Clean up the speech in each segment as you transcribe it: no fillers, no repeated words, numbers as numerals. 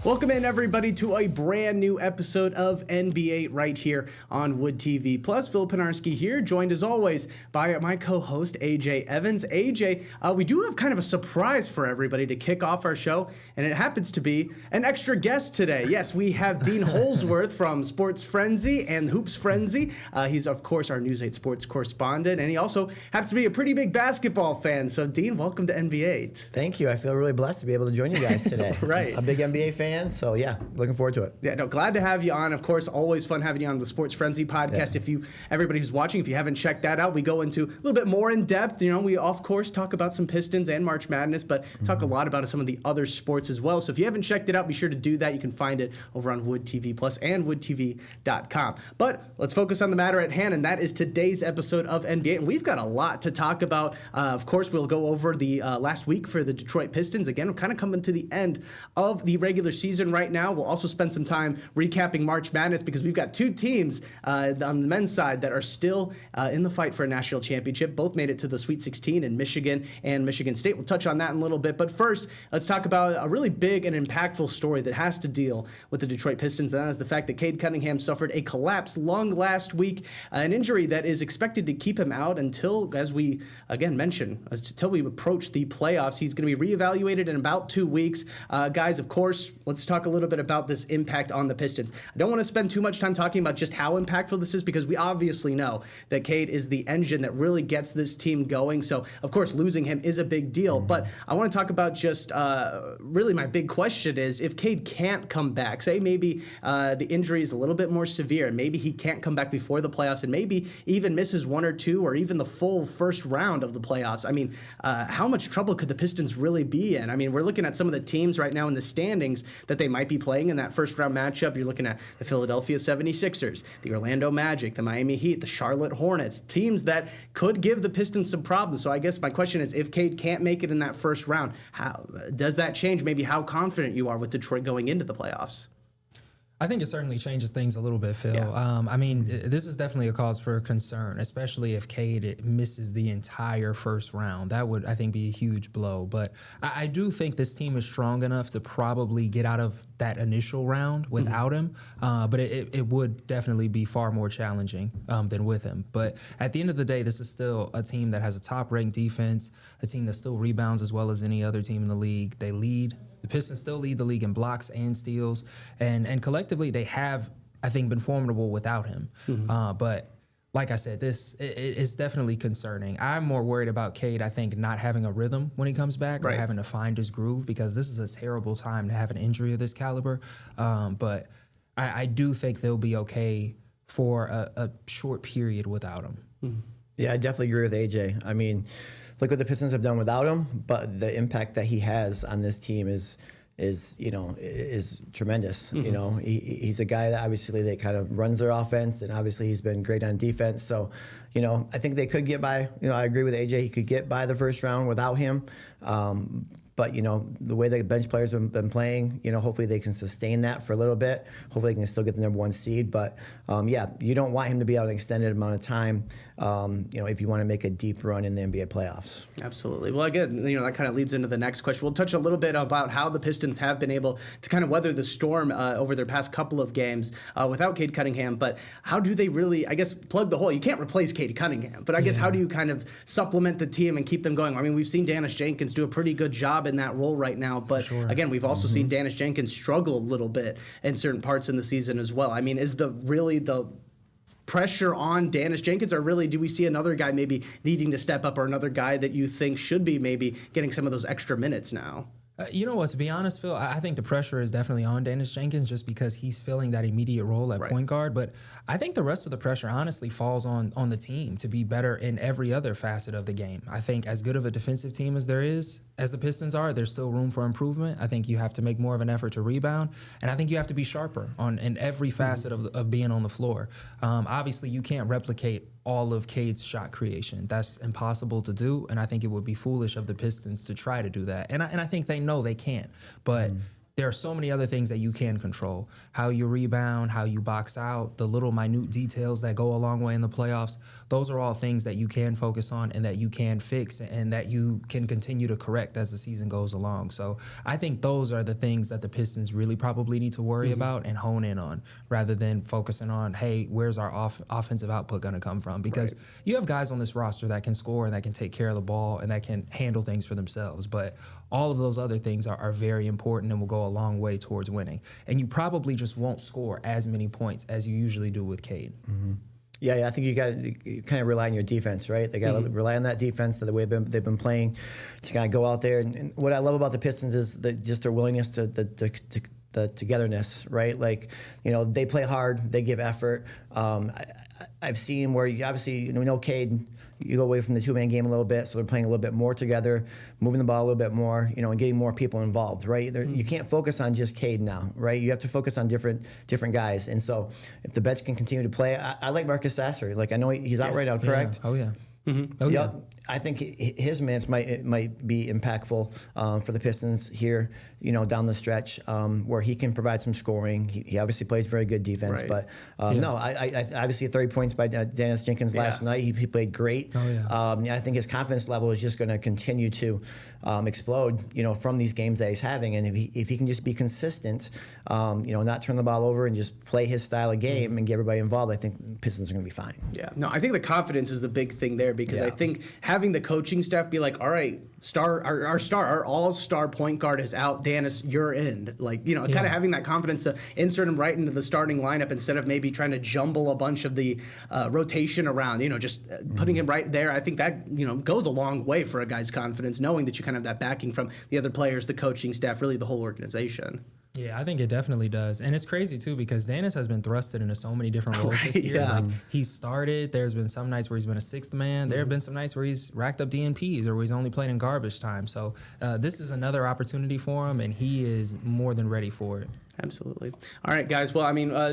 Welcome in, everybody, to a brand new episode of NB8 right here on Wood TV Plus. Phil Pinarski here, joined as always by my co-host AJ Evans. AJ, we do have kind of a surprise for everybody to kick off our show, and it happens to be an extra guest today. Yes, we have Dean Holzwarth from Sports Frenzy and Hoops Frenzy. He's, of course, our News 8 sports correspondent, and he also happens to be a pretty big basketball fan. So, Dean, welcome to NB8. Thank you. I feel really blessed to be able to join you guys today. Right. A big NBA fan. So yeah, looking forward to it. Yeah, no, glad to have you on. Of course, always fun having you on the Sports Frenzy podcast. Yeah. Everybody who's watching, if you haven't checked that out, we go into a little bit more in depth. You know, we of course talk about some Pistons and March Madness, but talk a lot about some of the other sports as well. So if you haven't checked it out, be sure to do that. You can find it over on Wood TV Plus and woodtv.com. But let's focus on the matter at hand, and that is today's episode of NBA. And we've got a lot to talk about. Of course, we'll go over the last week for the Detroit Pistons. Again, we're kind of coming to the end of the regular season right now. We'll also spend some time recapping March Madness because we've got two teams on the men's side that are still in the fight for a national championship. Both made it to the Sweet 16 in Michigan and Michigan State. We'll touch on that in a little bit. But first, let's talk about a really big and impactful story that has to deal with the Detroit Pistons, and that is the fact that Cade Cunningham suffered a collapsed lung last week, an injury that is expected to keep him out until, as we again mentioned, until we approach the playoffs. He's going to be reevaluated in about 2 weeks. Guys, of course, let's talk a little bit about this impact on the Pistons. I don't want to spend too much time talking about just how impactful this is because we obviously know that Cade is the engine that really gets this team going. So, of course, losing him is a big deal. But I want to talk about just really my big question is if Cade can't come back, say maybe the injury is a little bit more severe and maybe he can't come back before the playoffs and maybe even misses 1 or 2 or even the full first round of the playoffs. I mean, how much trouble could the Pistons really be in? I mean, we're looking at some of the teams right now in the standings that they might be playing in that first round matchup. You're looking at the Philadelphia 76ers, the Orlando Magic, the Miami Heat, the Charlotte Hornets, teams that could give the Pistons some problems. So I guess my question is, if Cade can't make it in that first round, how does that change maybe how confident you are with Detroit going into the playoffs? I think it certainly changes things a little bit, Phil. Yeah. I mean, this is definitely a cause for concern, especially if Cade misses the entire first round. That would, I think, be a huge blow. But I do think this team is strong enough to probably get out of that initial round without him. But it would definitely be far more challenging than with him. But at the end of the day, this is still a team that has a top-ranked defense, a team that still rebounds as well as any other team in the league. They lead. The Pistons still lead the league in blocks and steals, and collectively they have, I think, been formidable without him. But like I said, this is definitely concerning. I'm more worried about Cade, I think, not having a rhythm when he comes back or having to find his groove because this is a terrible time to have an injury of this caliber. But I do think they'll be okay for a short period without him. Yeah, I definitely agree with AJ. I mean, look what the Pistons have done without him, but the impact that he has on this team is tremendous. You know, he's a guy that obviously they kind of runs their offense, and obviously he's been great on defense. So, you know, I think they could get by. You know, I agree with AJ. He could get by the first round without him. But, you know, the way the bench players have been playing, you know, hopefully they can sustain that for a little bit. Hopefully they can still get the number 1 seed. But, yeah, you don't want him to be out an extended amount of time, you know, if you want to make a deep run in the NBA playoffs. Absolutely. Well, again, you know, that kind of leads into the next question. We'll touch a little bit about how the Pistons have been able to kind of weather the storm over their past couple of games without Cade Cunningham. But how do they really, I guess, plug the hole? You can't replace Cade Cunningham. But I guess how do you kind of supplement the team and keep them going? I mean, we've seen Dennis Jenkins do a pretty good job in that role right now. But again, we've also seen Dennis Jenkins struggle a little bit in certain parts in the season as well. I mean, is the pressure on Dennis Jenkins, or really do we see another guy maybe needing to step up, or another guy that you think should be maybe getting some of those extra minutes now? You know what, to be honest, Phil, I think the pressure is definitely on Dennis Jenkins just because he's filling that immediate role at point guard. But I think the rest of the pressure honestly falls on the team to be better in every other facet of the game. I think as good of a defensive team as there is, as the Pistons are, there's still room for improvement. I think you have to make more of an effort to rebound. And I think you have to be sharper in every facet of being on the floor. Obviously, you can't replicate all of Cade's shot creation. That's impossible to do, and I think it would be foolish of the Pistons to try to do that. And I think they know they can't. But there are so many other things that you can control. How you rebound, how you box out, the little minute details that go a long way in the playoffs. Those are all things that you can focus on and that you can fix and that you can continue to correct as the season goes along. So I think those are the things that the Pistons really probably need to worry about and hone in on, rather than focusing on, hey, where's our offensive output going to come from? Because you have guys on this roster that can score and that can take care of the ball and that can handle things for themselves. But all of those other things are very important and will go a long way towards winning. And you probably just won't score as many points as you usually do with Cade. Yeah, I think you got to kind of rely on your defense, right? They got to rely on that defense, the way they've been playing, to kind of go out there. And what I love about the Pistons is just their willingness to the togetherness, right? Like, they play hard, they give effort. I've seen where we know Cade. You go away from the two-man game a little bit, so they're playing a little bit more together, moving the ball a little bit more, and getting more people involved, right? You can't focus on just Cade now, right? You have to focus on different guys. And so if the bench can continue to play, I like Marcus Sasser. Like, I know he's out right now, correct? Yeah. Oh, yeah. Oh, yeah. I think his minutes might be impactful for the Pistons here, down the stretch, where he can provide some scoring. He obviously plays very good defense, but no, I obviously 30 points by Dennis Jenkins last night. He played great. Oh, yeah. I think his confidence level is just going to continue to explode, from these games that he's having. And if he can just be consistent, not turn the ball over and just play his style of game and get everybody involved, I think Pistons are going to be fine. Yeah. No, I think the confidence is the big thing there, because I think having the coaching staff be like, all right, our all-star point guard is out, Dennis, you're in. Like, kind of having that confidence to insert him right into the starting lineup instead of maybe trying to jumble a bunch of the rotation around, just putting him right there. I think that, goes a long way for a guy's confidence, knowing that you kind of have that backing from the other players, the coaching staff, really the whole organization. Yeah, I think it definitely does. And it's crazy, too, because Dennis has been thrusted into so many different roles this year. Yeah. Like, he started. There's been some nights where he's been a sixth man. There have been some nights where he's racked up DNPs or where he's only played in garbage time. So this is another opportunity for him, and he is more than ready for it. Absolutely. All right, guys. Well,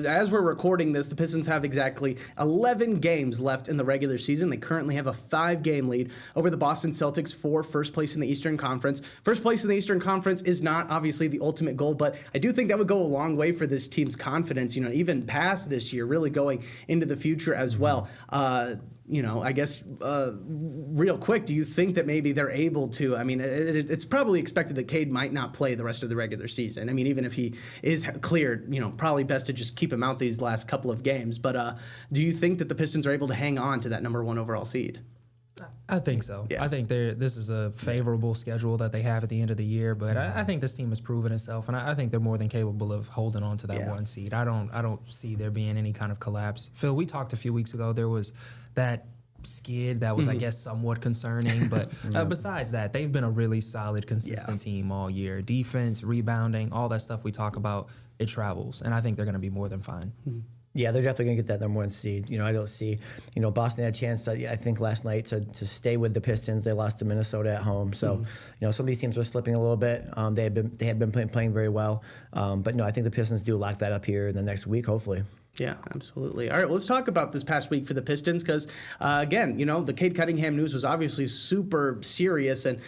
as we're recording this, the Pistons have exactly 11 games left in the regular season. They currently have a 5-game lead over the Boston Celtics for first place in the Eastern Conference. First place in the Eastern Conference is not obviously the ultimate goal, but I do think that would go a long way for this team's confidence, even past this year, really going into the future as well. I guess real quick, do you think that maybe they're able to? It's probably expected that Cade might not play the rest of the regular season. Even if he is cleared, probably best to just keep him out these last couple of games. But do you think that the Pistons are able to hang on to that number 1 overall seed? I think so. Yeah. I think this is a favorable schedule that they have at the end of the year, but I think this team has proven itself, and I think they're more than capable of holding on to that 1 seed. I don't see there being any kind of collapse. Phil, we talked a few weeks ago. There was that skid that was, I guess, somewhat concerning, but besides that, they've been a really solid, consistent team all year. Defense, rebounding, all that stuff we talk about, it travels, and I think they're going to be more than fine. Yeah, they're definitely going to get that number 1 seed. I don't see, Boston had a chance, I think, last night to stay with the Pistons. They lost to Minnesota at home. So, some of these teams are slipping a little bit. They had been playing very well. But, no, I think the Pistons do lock that up here in the next week, hopefully. Yeah, absolutely. All right, well, let's talk about this past week for the Pistons because, again, the Cade Cunningham news was obviously super serious, and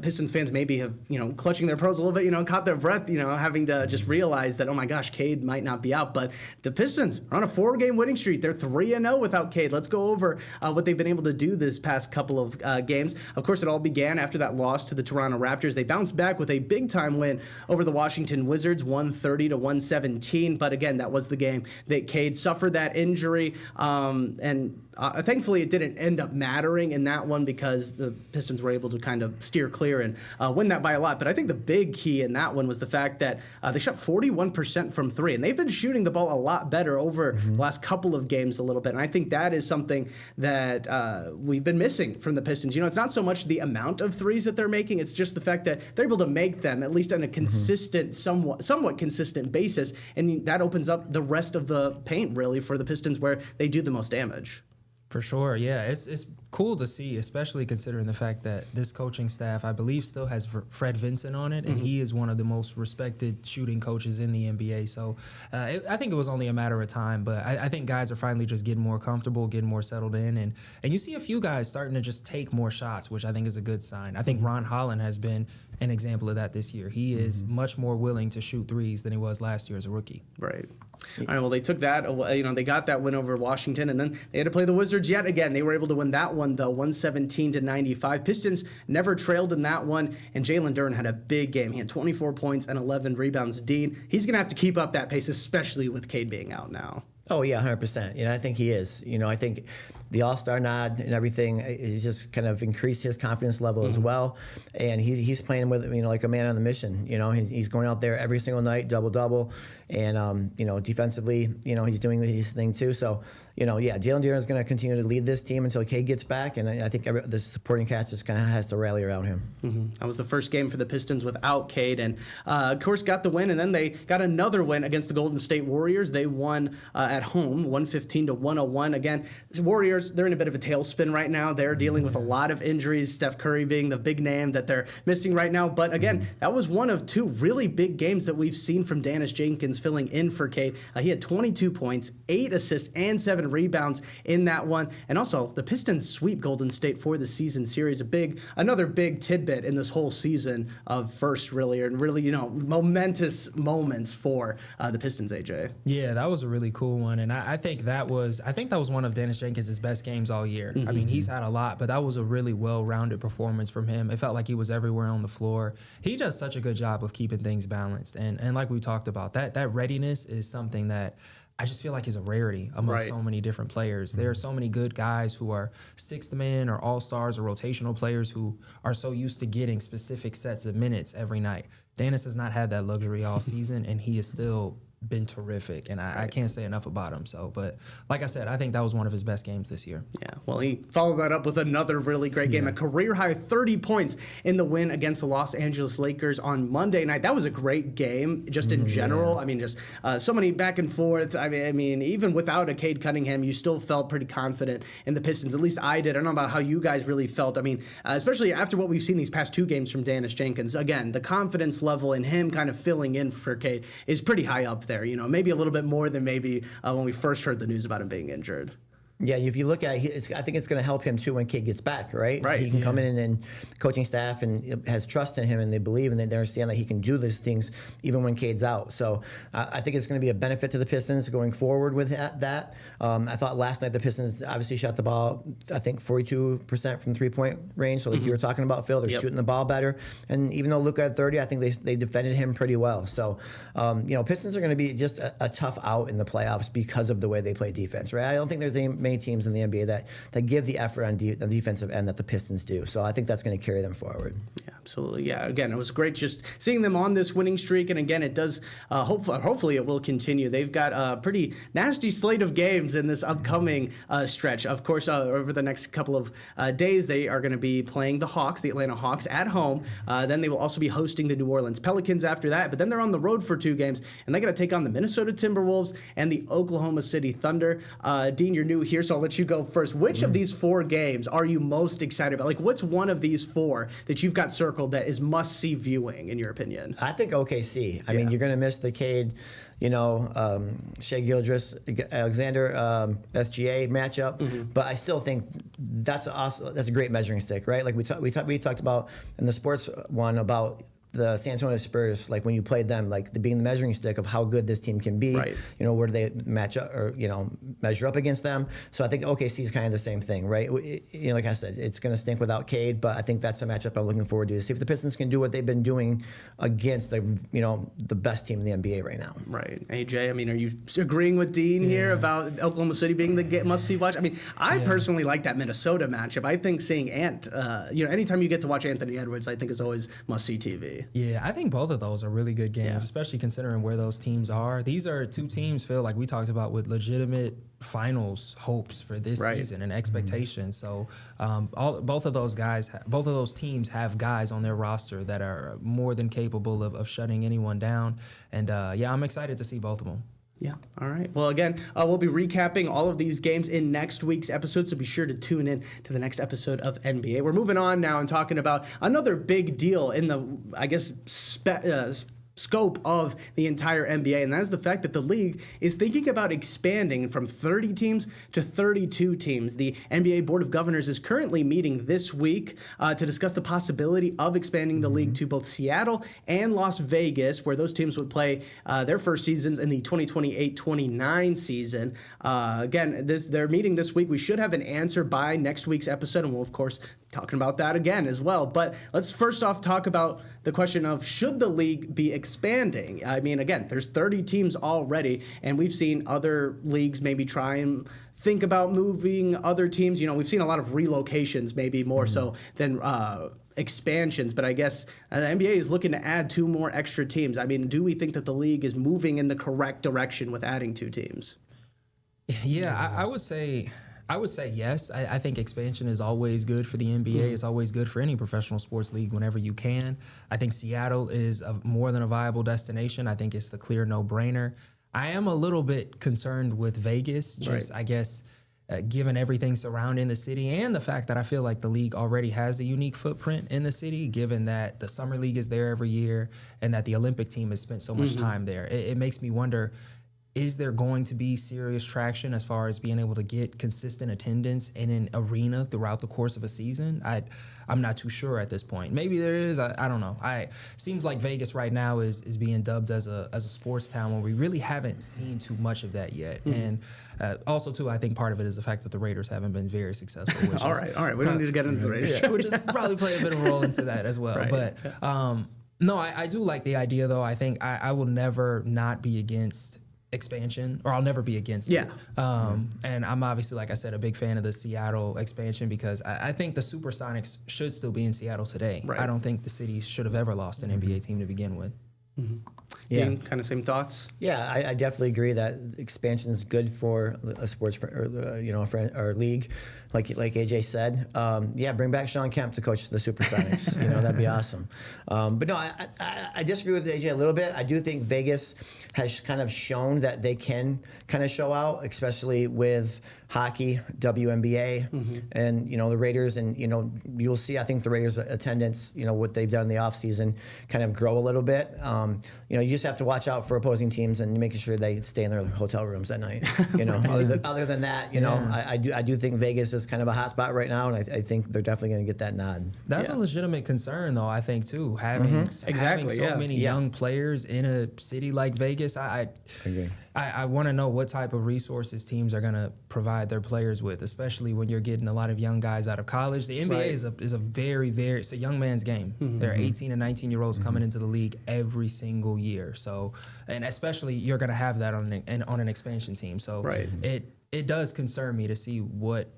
Pistons fans maybe have, clutching their pearls a little bit, caught their breath, having to just realize that, oh my gosh, Cade might not be out. But the Pistons are on a 4-game winning streak. They're 3-0 without Cade. Let's go over what they've been able to do this past couple of games. Of course, it all began after that loss to the Toronto Raptors. They bounced back with a big-time win over the Washington Wizards, 130-117. But again, that was the game that Cade suffered that injury, and thankfully it didn't end up mattering in that one because the Pistons were able to kind of steer clear and win that by a lot. But I think the big key in that one was the fact that they shot 41% from 3, and they've been shooting the ball a lot better over the last couple of games a little bit. And I think that is something that we've been missing from the Pistons. It's not so much the amount of threes that they're making, it's just the fact that they're able to make them at least on a consistent, somewhat consistent basis, and that opens up the rest of the paint really for the Pistons where they do the most damage. For sure, yeah. It's cool to see, especially considering the fact that this coaching staff, I believe, still has Fred Vincent on it, and he is one of the most respected shooting coaches in the NBA. So I think it was only a matter of time, but I think guys are finally just getting more comfortable, getting more settled in, and you see a few guys starting to just take more shots, which I think is a good sign. I think Ron Holland has been an example of that this year. He is much more willing to shoot threes than he was last year as a rookie. Right. All right, well, they took that, they got that win over Washington, and then they had to play the Wizards yet again. They were able to win that one, though, 117-95. Pistons never trailed in that one, and Jalen Duren had a big game. He had 24 points and 11 rebounds. Dean, he's going to have to keep up that pace, especially with Cade being out now. Oh, yeah, 100%. I think he is. I think the All-Star nod and everything is just kind of increased his confidence level as well. And he's playing with, like a man on the mission. He's going out there every single night, double-double. And, defensively, he's doing his thing too. So, Jalen Duren is going to continue to lead this team until Cade gets back. And I think the supporting cast just kind of has to rally around him. That was the first game for the Pistons without Cade. And, of course, got the win. And then they got another win against the Golden State Warriors. They won at home, 115-101. Again, the Warriors, they're in a bit of a tailspin right now. They're dealing with a lot of injuries, Steph Curry being the big name that they're missing right now. But, again, that was one of two really big games that we've seen from Dennis Jenkins filling in for Cade. He had 22 points, 8 assists, and 7 rebounds in that one. And also, the Pistons sweep Golden State for the season series. Another big tidbit in this whole season of first, really momentous moments for the Pistons, AJ. Yeah, that was a really cool one. And I think that was one of Dennis Jenkins' best games all year. I mean, he's had a lot, but that was a really well-rounded performance from him. It felt like he was everywhere on the floor. He does such a good job of keeping things balanced. And like we talked about, that readiness is something that I just feel like is a rarity among so many different players. There are so many good guys who are sixth men or all-stars or rotational players who are so used to getting specific sets of minutes every night. Dennis has not had that luxury all season, and he is still been terrific, and I can't say enough about him. So, but like I said, I think that was one of his best games this year. Yeah, well, he followed that up with another really great game, a career-high 30 points in the win against the Los Angeles Lakers on Monday night. That was a great game, just in general. Yeah. I mean, just so many back and forth. I mean, even without a Cade Cunningham, you still felt pretty confident in the Pistons. At least I did. I don't know about how you guys really felt. I mean, especially after what we've seen these past two games from Dennis Jenkins. Again, the confidence level in him kind of filling in for Cade is pretty high up there. Maybe a little bit more than maybe when we first heard the news about him being injured. Yeah, if you look at it, I think it's going to help him too when Cade gets back, right? Right. He can come in and coaching staff and has trust in him, and they believe and they understand that he can do these things even when Cade's out. So I think it's going to be a benefit to the Pistons going forward with that. I thought last night the Pistons obviously shot the ball, I think 42% from three-point range. So like you were talking about, Phil, they're shooting the ball better. And even though Luka had 30, I think they defended him pretty well. So, Pistons are going to be just a tough out in the playoffs because of the way they play defense, right? I don't think there's many teams in the NBA that give the effort on the defensive end that the Pistons do. So I think that's going to carry them forward. Yeah, absolutely. Yeah, again, it was great just seeing them on this winning streak. And again, it does, hopefully it will continue. They've got a pretty nasty slate of games in this upcoming stretch. Of course, over the next couple of days, they are going to be playing the Hawks, the Atlanta Hawks, at home. Then they will also be hosting the New Orleans Pelicans after that. But then they're on the road for 2 games, and they got to take on the Minnesota Timberwolves and the Oklahoma City Thunder. Dean, you're new here, so I'll let you go first. Which of these 4 games are you most excited about? Like, what's one of these 4 that you've got circled that is must-see viewing, in your opinion? I think OKC. I mean, you're going to miss the Cade, Shai Gilgeous, Alexander, SGA matchup, but I still think that's a great measuring stick, right? Like we talked about in the sports one about the San Antonio Spurs, like when you played them, like being the measuring stick of how good this team can be, where do they match up or, measure up against them. So I think OKC is kind of the same thing, right? Like I said, it's going to stink without Cade, but I think that's the matchup I'm looking forward to see if the Pistons can do what they've been doing against the best team in the NBA right now. Right. AJ, I mean, are you agreeing with Dean here about Oklahoma City being the must-see watch? I mean, I personally like that Minnesota matchup. I think seeing anytime you get to watch Anthony Edwards, I think is always must-see TV. Yeah, I think both of those are really good games, especially considering where those teams are. These are 2 teams, Phil, like we talked about, with legitimate finals hopes for this season and expectations. So both of those teams have guys on their roster that are more than capable of shutting anyone down. And I'm excited to see both of them. Yeah. All right. Well, again, we'll be recapping all of these games in next week's episode, so be sure to tune in to the next episode of NBA. We're moving on now and talking about another big deal in the, I guess, scope of the entire NBA, and that is the fact that the league is thinking about expanding from 30 teams to 32 teams. The NBA Board of Governors is currently meeting this week to discuss the possibility of expanding the league to both Seattle and Las Vegas, where those teams would play their first seasons in the 2028-29 season. Again, they're meeting this week. We should have an answer by next week's episode, and we'll, of course, talking about that again as well. But let's first off talk about the question of, should the league be expanding? I mean, again, there's 30 teams already, and we've seen other leagues maybe try and think about moving other teams. You know, we've seen a lot of relocations, maybe more so than expansions, but I guess the NBA is looking to add 2 more extra teams. I mean, do we think that the league is moving in the correct direction with adding 2 teams? Yeah, I would say yes. I think expansion is always good for the NBA. It's always good for any professional sports league whenever you can. I think Seattle is more than a viable destination. I think it's the clear no-brainer. I am a little bit concerned with Vegas, just I guess given everything surrounding the city and the fact that I feel like the league already has a unique footprint in the city, given that the Summer League is there every year and that the Olympic team has spent so much time there. It makes me wonder, is there going to be serious traction as far as being able to get consistent attendance in an arena throughout the course of a season? I'm not too sure at this point. Maybe there is. I don't know. Seems like Vegas right now is being dubbed as a sports town when we really haven't seen too much of that yet. And also, too, I think part of it is the fact that the Raiders haven't been very successful. Which all right. We don't need to get into the Raiders. Which has probably played a bit of a role into that as well. Right. But no, I do like the idea, though. I think I will never not be against expansion, or I'll never be against it. And I'm obviously, like I said, a big fan of the Seattle expansion because I think the Supersonics should still be in Seattle today. I don't think the city should have ever lost an NBA team to begin with. Dean, kind of same thoughts? Yeah, I definitely agree that expansion is good for a sports or league, like AJ said. Bring back Sean Kemp to coach the Supersonics. That'd be awesome. But no, I disagree with AJ a little bit. I do think Vegas has kind of shown that they can kind of show out, especially with hockey, WNBA, and the Raiders, and you'll see. I think the Raiders' attendance, what they've done in the offseason, kind of grow a little bit. You just have to watch out for opposing teams and making sure they stay in their hotel rooms at night. Other than that, I do think Vegas is kind of a hot spot right now, and I think they're definitely going to get that nod. That's a legitimate concern, though. I think too, having so many young players in a city like Vegas. I agree. I want to know what type of resources teams are going to provide their players with, especially when you're getting a lot of young guys out of college. The NBA is a very, very, it's a young man's game. There are 18 and 19-year-olds coming into the league every single year. So, and especially you're going to have that on an expansion team. So it does concern me to see what,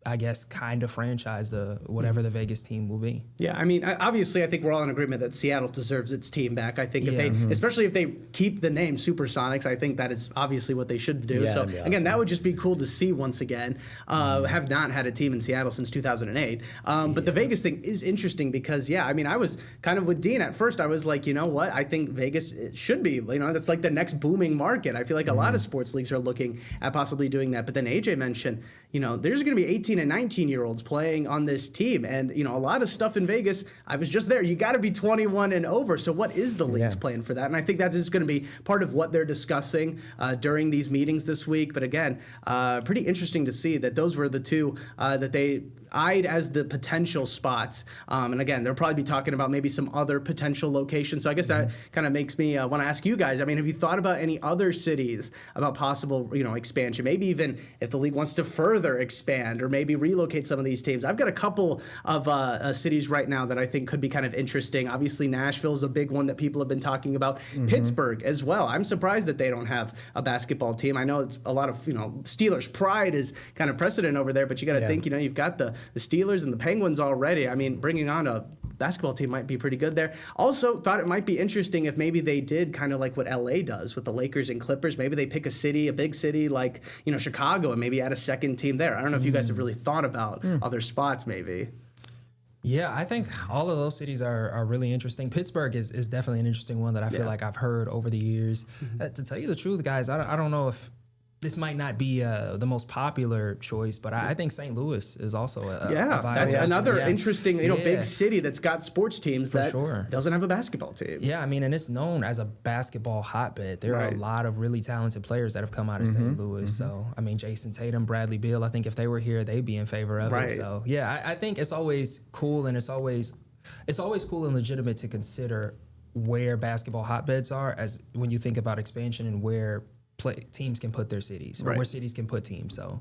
I guess, kind of franchise whatever the Vegas team will be. Yeah, I mean, obviously, I think we're all in agreement that Seattle deserves its team back. I think if they, especially if they keep the name Supersonics, I think that is obviously what they should do. So again, that would just be cool to see once again. Have not had a team in Seattle since 2008. But the Vegas thing is interesting because, I mean, I was kind of with Dean at first. I was like, you know what? I think Vegas should be. That's like the next booming market. I feel like a lot of sports leagues are looking at possibly doing that. But then AJ mentioned, there's going to be 18 and 19-year-olds playing on this team. And, a lot of stuff in Vegas, I was just there. You got to be 21 and over. So what is the league's plan for that? And I think that is going to be part of what they're discussing during these meetings this week. But again, pretty interesting to see that those were the 2 that they eyed as the potential spots. And again, they'll probably be talking about maybe some other potential locations. So I guess that kind of makes me want to ask you guys, I mean, have you thought about any other cities about possible, expansion? Maybe even if the league wants to further expand or maybe relocate some of these teams. I've got a couple of cities right now that I think could be kind of interesting. Obviously, Nashville is a big one that people have been talking about. Pittsburgh as well. I'm surprised that they don't have a basketball team. I know it's a lot of, Steelers pride is kind of precedent over there, but you got to think, you've got the Steelers and the Penguins already. I mean, bringing on a basketball team might be pretty good there. Also thought it might be interesting if maybe they did kind of like what LA does with the Lakers and Clippers. Maybe they pick a big city like, Chicago, and maybe add a second team there. I don't know if you guys have really thought about other spots maybe. Yeah, I think all of those cities are really interesting. Pittsburgh is definitely an interesting one that I feel like I've heard over the years. To tell you the truth, guys, I don't know if this might not be the most popular choice, but I think St. Louis is also a that's another interesting, big city that's got sports teams that sure. doesn't have a basketball team. Yeah, I mean, and it's known as a basketball hotbed. There are a lot of really talented players that have come out of St. Louis. So, I mean, Jason Tatum, Bradley Beal, I think if they were here, they'd be in favor of it. So, yeah, I think it's always cool, and it's always cool and legitimate to consider where basketball hotbeds are as when you think about expansion and where teams can put their cities, or where cities can put teams. So,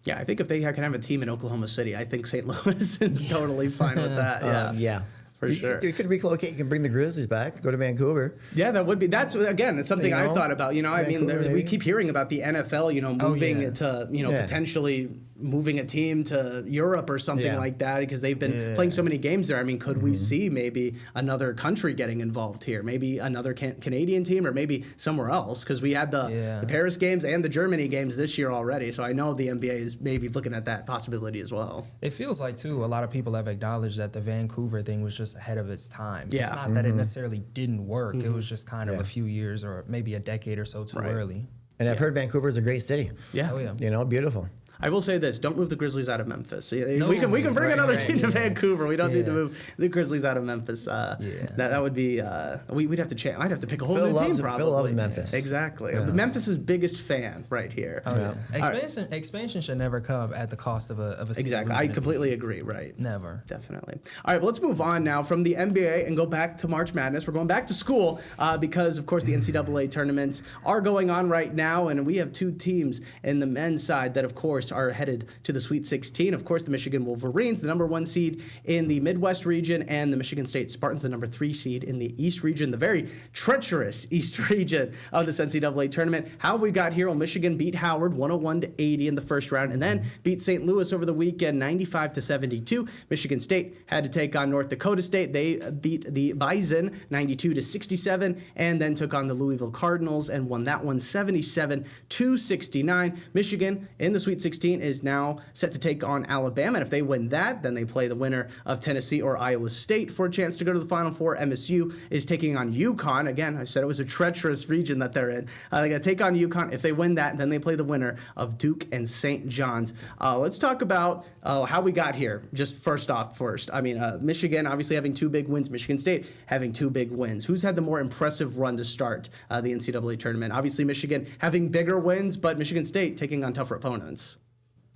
yeah, I think if they can have a team in Oklahoma City, I think St. Louis is totally fine with that. Yeah. For sure. You could relocate. You can bring the Grizzlies back. Go to Vancouver. Yeah, that's again something I've thought about. I mean, we keep hearing about the NFL. Moving to potentially moving a team to Europe or something like that because they've been playing so many games there. I mean, could we see maybe another country getting involved here? Maybe another Canadian team or maybe somewhere else because we had the Paris games and the Germany games this year already. So I know the NBA is maybe looking at that possibility as well. It feels like, too, a lot of people have acknowledged that the Vancouver thing was just ahead of its time. Yeah. It's not that it necessarily didn't work. It was just kind of a few years or maybe a decade or so too early. And I've heard Vancouver's a great city. Yeah. Oh, yeah. Beautiful. I will say this: don't move the Grizzlies out of Memphis. We can bring another team to Vancouver. We don't need to move the Grizzlies out of Memphis. That would be we'd have to change. I'd have to pick a whole new team. Probably Phil loves Memphis. Exactly. Yeah. Memphis' biggest fan right here. Oh, yeah. Expansion should never come at the cost of a city. Exactly. I completely agree. Right. Never. Definitely. All right. Well, let's move on now from the NBA and go back to March Madness. We're going back to school because, of course, the NCAA tournaments are going on right now, and we have two teams in the men's side that, of course, are headed to the Sweet 16. Of course, the Michigan Wolverines, the number 1 seed in the Midwest region, and the Michigan State Spartans, the number 3 seed in the East region, the very treacherous East region of this NCAA tournament. How we got here? Well, Michigan beat Howard 101-80 in the first round, and then beat St. Louis over the weekend 95-72. Michigan State had to take on North Dakota State. They beat the Bison 92-67, and then took on the Louisville Cardinals and won that one 77-69. Michigan in the Sweet 16 is now set to take on Alabama, and if they win that, then they play the winner of Tennessee or Iowa State for a chance to go to the Final Four. MSU is taking on UConn. Again, I said it was a treacherous region that they're in. They're going to take on UConn. If they win that, then they play the winner of Duke and St. John's. Let's talk about how we got here. Just first. I mean, Michigan obviously having 2 big wins. Michigan State having 2 big wins. Who's had the more impressive run to start the NCAA tournament? Obviously, Michigan having bigger wins, but Michigan State taking on tougher opponents.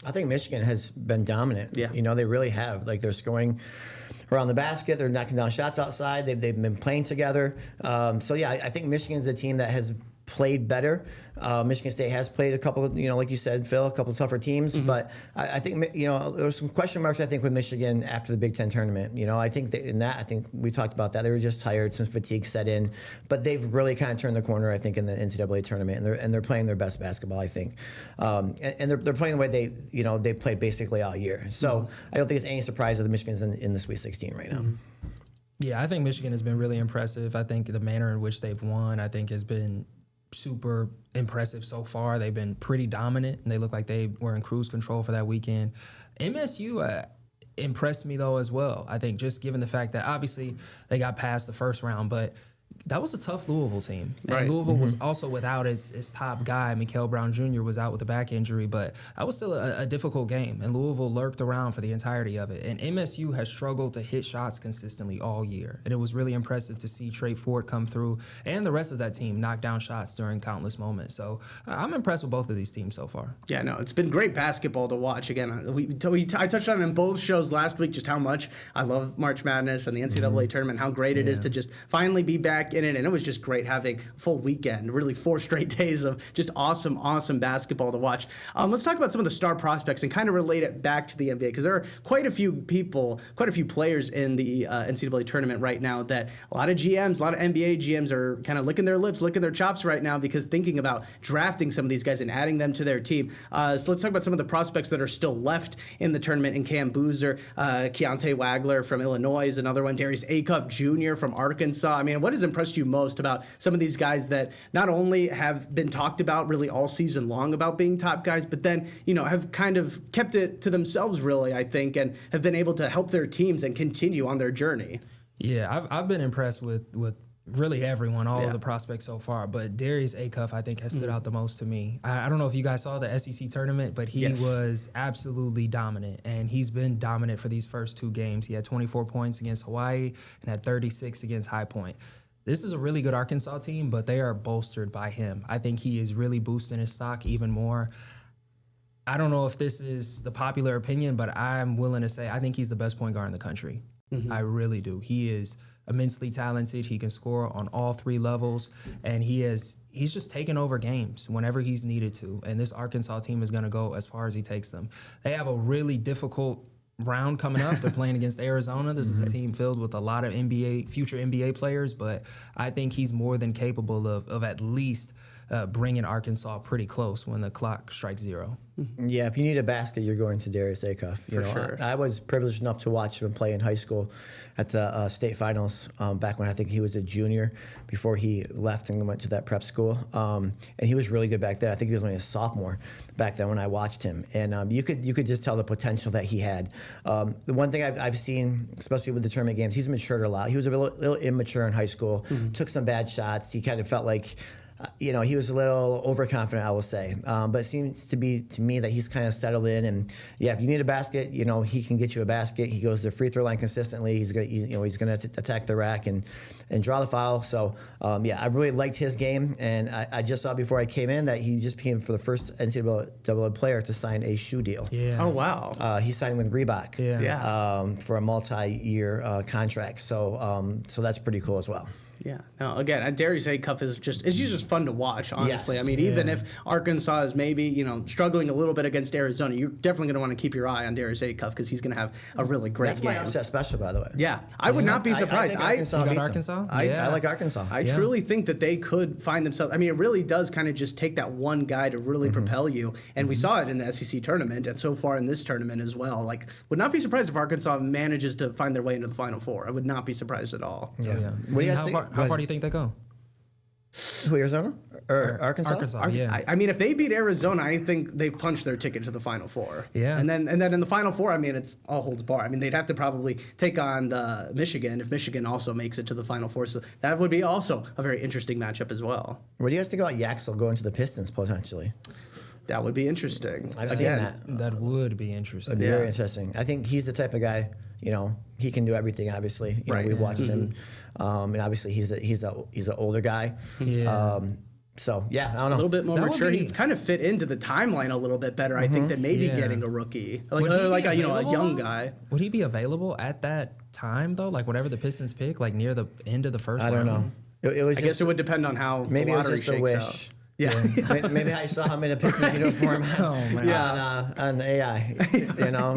I think Michigan has been dominant. Yeah. They really have. Like, they're scoring around the basket. They're knocking down shots outside. They've been playing together. I think Michigan's a team that has played better. Michigan State has played a couple of, like you said, Phil, a couple of tougher teams. But I think, there were some question marks, I think, with Michigan after the Big Ten tournament. I think I think we talked about that. They were just tired. Some fatigue set in. But they've really kind of turned the corner, I think, in the NCAA tournament. And they're playing their best basketball, I think. And they're playing the way they played basically all year. So I don't think it's any surprise that the Michigan's in the Sweet 16 right now. Yeah, I think Michigan has been really impressive. I think the manner in which they've won, I think, has been super impressive so far. They've been pretty dominant, and they look like they were in cruise control for that weekend. MSU impressed me, though, as well. I think just given the fact that obviously they got past the first round, but that was a tough Louisville team. And Louisville was also without its top guy. Mikael Brown Jr. was out with a back injury, but that was still a difficult game. And Louisville lurked around for the entirety of it. And MSU has struggled to hit shots consistently all year. And it was really impressive to see Trey Ford come through and the rest of that team knock down shots during countless moments. So I'm impressed with both of these teams so far. Yeah, no, it's been great basketball to watch. Again, I touched on it in both shows last week just how much I love March Madness and the NCAA tournament, how great it is to just finally be back in it, and it was just great having a full weekend, really 4 straight days of just awesome basketball to watch. Let's talk about some of the star prospects and kind of relate it back to the NBA, because there are quite a few players in the NCAA tournament right now that a lot of GMs, a lot of NBA GMs are kind of licking their lips, licking their chops right now because thinking about drafting some of these guys and adding them to their team. So let's talk about some of the prospects that are still left in the tournament. In Cam Boozer, Keontae Wagler from Illinois is another one. Darius Acuff Jr. from Arkansas. I mean, what is impressed you most about some of these guys that not only have been talked about really all season long about being top guys, but then, have kind of kept it to themselves really, I think, and have been able to help their teams and continue on their journey? Yeah, I've been impressed with really everyone, all of the prospects so far, but Darius Acuff, I think, has stood out the most to me. I don't know if you guys saw the SEC tournament, but he was absolutely dominant, and he's been dominant for these first 2 games. He had 24 points against Hawaii and had 36 against High Point. This is a really good Arkansas team, but they are bolstered by him. I think he is really boosting his stock even more. I don't know if this is the popular opinion, but I'm willing to say I think he's the best point guard in the country. I really do. He is immensely talented. He can score on all 3 levels, and he's just taken over games whenever he's needed to. And this Arkansas team is going to go as far as he takes them. They have a really difficult round coming up. They're playing against Arizona. This is a team filled with a lot of future NBA players, but I think he's more than capable of at least bringing Arkansas pretty close when the clock strikes 0. Yeah, if you need a basket, you're going to Darius Acuff. For sure. I was privileged enough to watch him play in high school at the state finals back when I think he was a junior before he left and went to that prep school. And he was really good back then. I think he was only a sophomore back then when I watched him. And you could just tell the potential that he had. The one thing I've seen, especially with the tournament games, he's matured a lot. He was a little immature in high school, took some bad shots. He kind of felt like he was a little overconfident, I will say. But it seems to be to me that he's kind of settled in. And yeah, if you need a basket, he can get you a basket. He goes to the free throw line consistently. He's gonna attack the rack and draw the foul. So I really liked his game. And I just saw before I came in that he just became for the first NCAA player to sign a shoe deal. Yeah. Oh wow. He signed with Reebok. Yeah. For a multi-year contract. So that's pretty cool as well. Yeah. No, again, Darius Acuff is just fun to watch, honestly. Yes. I mean, even if Arkansas is maybe, struggling a little bit against Arizona, you're definitely going to want to keep your eye on Darius Acuff because he's going to have a really great game. That's my upset special, by the way. Yeah. I would not be surprised. I think Arkansas You got beats Arkansas? them. I like Arkansas. I truly think that they could find themselves. I mean, it really does kind of just take that one guy to really propel you. And we saw it in the SEC tournament and so far in this tournament as well. Like, would not be surprised if Arkansas manages to find their way into the Final Four. I would not be surprised at all. Yeah. Yeah. What do you guys How think? far do you think they go? Who, Arizona? Or Arkansas? Arkansas, yeah. I mean, if they beat Arizona, I think they've punched their ticket to the Final Four. Yeah. And then in the Final Four, I mean, it's all holds bar. I mean, they'd have to probably take on Michigan if Michigan also makes it to the Final Four. So that would be also a very interesting matchup as well. What do you guys think about Yaxel going to the Pistons potentially? That would be interesting. I've seen that. That would be interesting. That'd be very interesting. I think he's the type of guy, he can do everything, obviously. Right. We watched him. And obviously he's an older guy. Yeah. So, yeah, I don't know. A little bit more That would mature. be- He kind of fit into the timeline a little bit better, I think, than maybe Yeah. getting a rookie. Would he be Like a available, young though? guy. Would he be available at that time, though? Like, whenever the Pistons pick, like near the end of the first I round? don't know. It was I just, guess it would depend on how maybe the it was lottery just a shakes wish. out. Yeah. Maybe I saw him in a Pistons uniform Oh, man. on AI,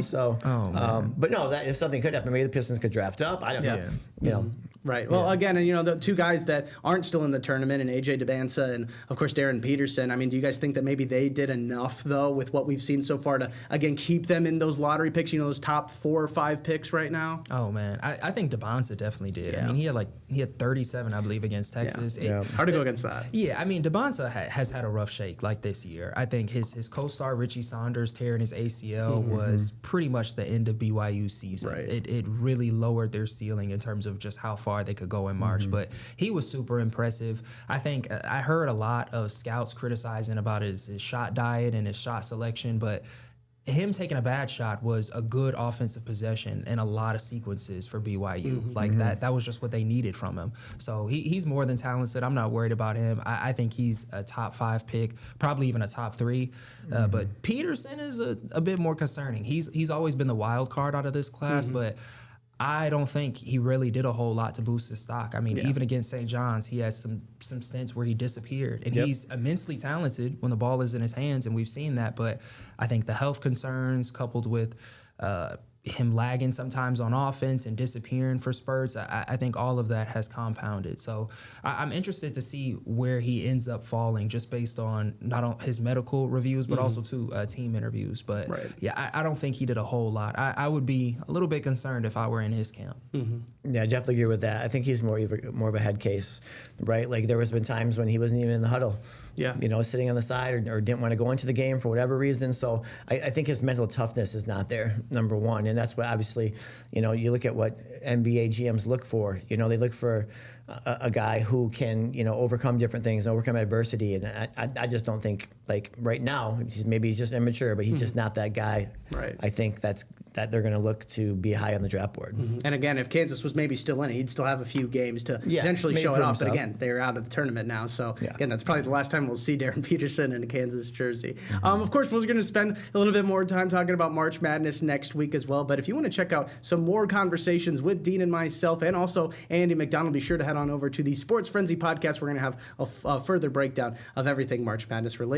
So, Oh, man. but no, that if something could happen, maybe the Pistons could draft up. I don't know. Yeah. Right. Well, again, and the two guys that aren't still in the tournament, and AJ DeBansa and of course Darren Peterson. I mean, do you guys think that maybe they did enough though with what we've seen so far to again keep them in those lottery picks? Those top 4 or 5 picks right now. Oh man, I think DeBansa definitely did. Yeah. I mean, he had 37, I believe, against Texas. Hard to go against that. Yeah, I mean, DeBansa has had a rough shake like this year. I think his co-star Richie Saunders tearing his ACL was pretty much the end of BYU's season. Right. It really lowered their ceiling in terms of just how far they could go in March. But he was super impressive. I think I heard a lot of scouts criticizing about his shot diet and his shot selection, but him taking a bad shot was a good offensive possession in a lot of sequences for BYU. Like that was just what they needed from him. So he's more than talented. I'm not worried about him. I think he's a top 5 pick, probably even a top 3. But Peterson is a bit more concerning. He's always been the wild card out of this class, but I don't think he really did a whole lot to boost his stock. I mean, even against St. John's, he has some stints where he disappeared. And he's immensely talented when the ball is in his hands, and we've seen that. But I think the health concerns coupled with him lagging sometimes on offense and disappearing for spurts. I think all of that has compounded. So I'm interested to see where he ends up falling, just based on not on his medical reviews, but also team interviews. But yeah, I don't think he did a whole lot. I would be a little bit concerned if I were in his camp. Yeah, I definitely agree with that. I think he's more of a head case, right? Like there was been times when he wasn't even in the huddle. Yeah. You know, sitting on the side or didn't want to go into the game for whatever reason. So I think his mental toughness is not there, number one. And that's what obviously, you know, you look at what NBA GMs look for. You know, they look for a guy who can, you know, overcome different things, overcome adversity. And I just don't think, like right now, maybe he's just immature, but he's just not that guy. Right. I think that they're going to look to be high on the draft board. And again, if Kansas was maybe still in it, he'd still have a few games to potentially show it off. But again, they're out of the tournament now. So again, that's probably the last time we'll see Darren Peterson in a Kansas jersey. Of course, we're going to spend a little bit more time talking about March Madness next week as well. But if you want to check out some more conversations with Dean and myself and also Andy McDonald, be sure to head on over to the Sports Frenzy podcast. We're going to have a further breakdown of everything March Madness related.